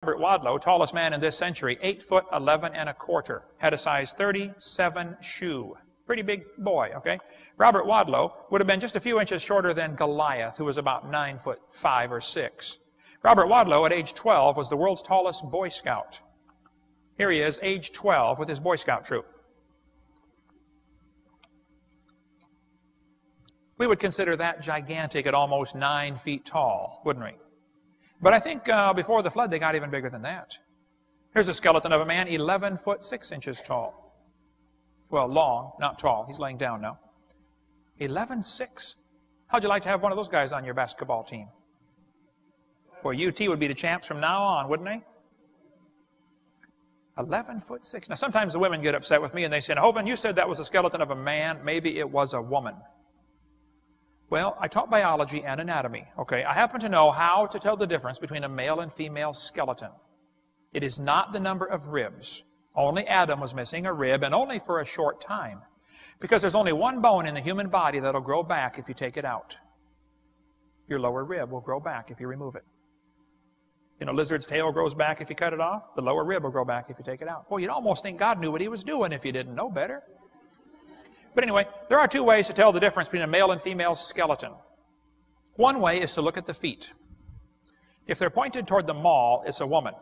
Robert Wadlow, tallest man in this century, 8 foot 11 and a quarter, had a size 37 shoe. Pretty big boy, okay? Robert Wadlow would have been just a few inches shorter than Goliath, who was about 9 foot 5 or 6. Robert Wadlow, at age 12, was the world's tallest Boy Scout. Here he is, age 12, with his Boy Scout troop. We would consider that gigantic at almost 9 feet tall, wouldn't we? But I think before the flood, they got even bigger than that. Here's a skeleton of a man 11 foot 6 inches tall. Well, long, not tall. He's laying down now. 11'6". How'd you like to have one of those guys on your basketball team? Well, UT would be the champs from now on, wouldn't they? 11 foot 6. Now, sometimes the women get upset with me and they say, Hovind, you said that was a skeleton of a man. Maybe it was a woman. Well, I taught biology and anatomy, okay? I happen to know how to tell the difference between a male and female skeleton. It is not the number of ribs. Only Adam was missing a rib, and only for a short time. Because there's only one bone in the human body that'll grow back if you take it out. Your lower rib will grow back if you remove it. You know, lizard's tail grows back if you cut it off. The lower rib will grow back if you take it out. Well, you'd almost think God knew what he was doing if you didn't know better. But anyway, there are two ways to tell the difference between a male and female skeleton. One way is to look at the feet. If they're pointed toward the mall, it's a woman.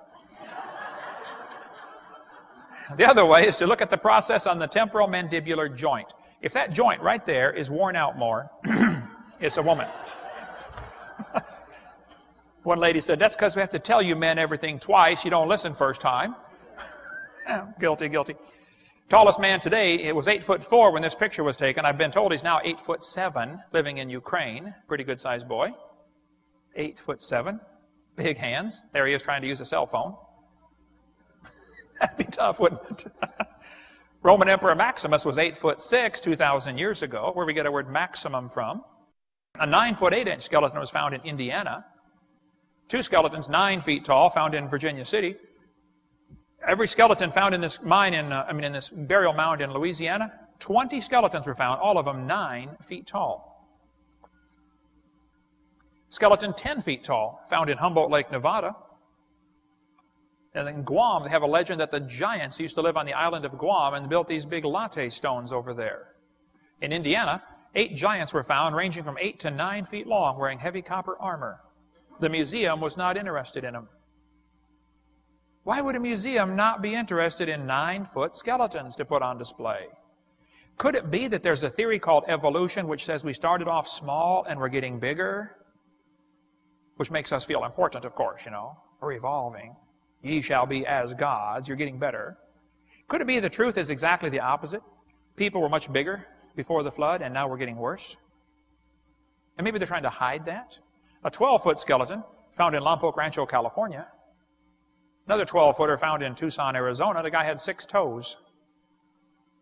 The other way is to look at the process on the temporal mandibular joint. If that joint right there is worn out more, it's a woman. One lady said, that's because we have to tell you men everything twice. You don't listen first time. Guilty, guilty. Tallest man today, it was 8'4" when this picture was taken. I've been told he's now 8'7", living in Ukraine. Pretty good sized boy. 8'7", big hands. There he is trying to use a cell phone. That'd be tough, wouldn't it? Roman Emperor Maximus was 8'6", 2,000 years ago, where we get our word maximum from. A 9 foot 8 inch skeleton was found in Indiana. 2 skeletons 9 feet tall, found in Virginia City. Every skeleton found in this mine, in this burial mound in Louisiana, 20 skeletons were found, all of them 9 feet tall. Skeleton 10 feet tall, found in Humboldt Lake, Nevada. And in Guam, they have a legend that the giants used to live on the island of Guam and built these big latte stones over there. In Indiana, 8 giants were found, ranging from 8 to 9 feet long, wearing heavy copper armor. The museum was not interested in them. Why would a museum not be interested in 9-foot skeletons to put on display? Could it be that there's a theory called evolution which says we started off small and we're getting bigger? Which makes us feel important, of course, you know. We're evolving. Ye shall be as gods. You're getting better. Could it be the truth is exactly the opposite? People were much bigger before the flood and now we're getting worse? And maybe they're trying to hide that? A 12-foot skeleton found in Lompoc Rancho, California. Another 12-footer found in Tucson, Arizona. The guy had 6 toes.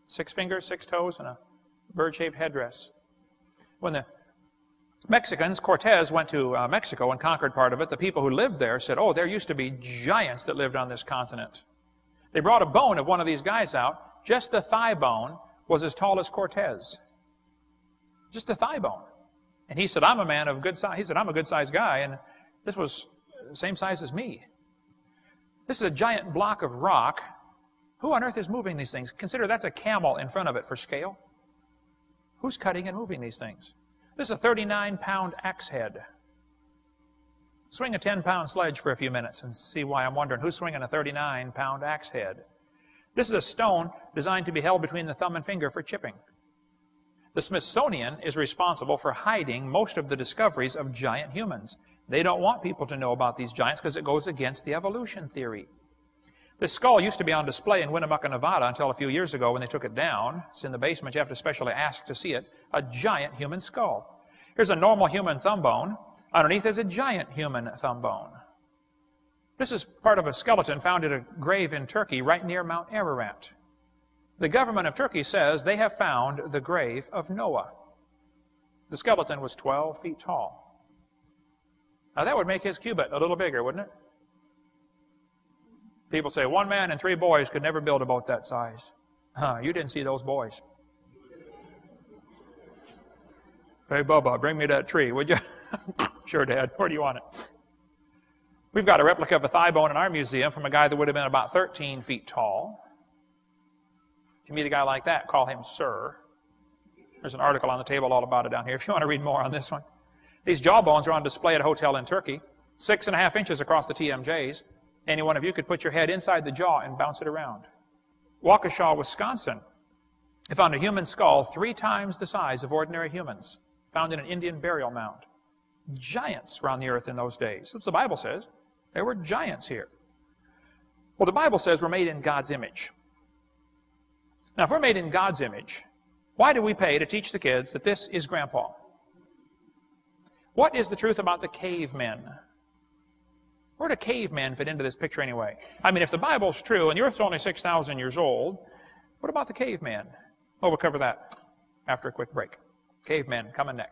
6 fingers, 6 toes, and a bird-shaped headdress. When the Mexicans, Cortez, went to Mexico and conquered part of it, the people who lived there said, oh, there used to be giants that lived on this continent. They brought a bone of one of these guys out. Just the thigh bone was as tall as Cortez. Just the thigh bone. And he said, I'm a man of good size. He said, I'm a good-sized guy, and this was the same size as me. This is a giant block of rock. Who on earth is moving these things? Consider that's a camel in front of it for scale. Who's cutting and moving these things? This is a 39-pound axe head. Swing a 10-pound sledge for a few minutes and see why I'm wondering who's swinging a 39-pound axe head. This is a stone designed to be held between the thumb and finger for chipping. The Smithsonian is responsible for hiding most of the discoveries of giant humans. They don't want people to know about these giants because it goes against the evolution theory. This skull used to be on display in Winnemucca, Nevada until a few years ago when they took it down. It's in the basement. You have to specially ask to see it. A giant human skull. Here's a normal human thumb bone. Underneath is a giant human thumb bone. This is part of a skeleton found at a grave in Turkey right near Mount Ararat. The government of Turkey says they have found the grave of Noah. The skeleton was 12 feet tall. Now that would make his cubit a little bigger, wouldn't it? People say 1 man and 3 boys could never build a boat that size. You didn't see those boys. Hey, Bubba, bring me that tree, would you? Sure, Dad. Where do you want it? We've got a replica of a thigh bone in our museum from a guy that would have been about 13 feet tall. If you meet a guy like that, call him sir. There's an article on the table all about it down here if you want to read more on this one. These jawbones are on display at a hotel in Turkey, 6.5 inches across the TMJs. Any one of you could put your head inside the jaw and bounce it around. Waukesha, Wisconsin, they found a human skull 3 times the size of ordinary humans, found in an Indian burial mound. Giants were on the earth in those days. That's what the Bible says. There were giants here. Well, the Bible says we're made in God's image. Now, if we're made in God's image, why do we pay to teach the kids that this is Grandpa? What is the truth about the cavemen? Where do cavemen fit into this picture anyway? I mean, if the Bible's true and the earth's only 6,000 years old, what about the cavemen? Well, we'll cover that after a quick break. Cavemen coming next.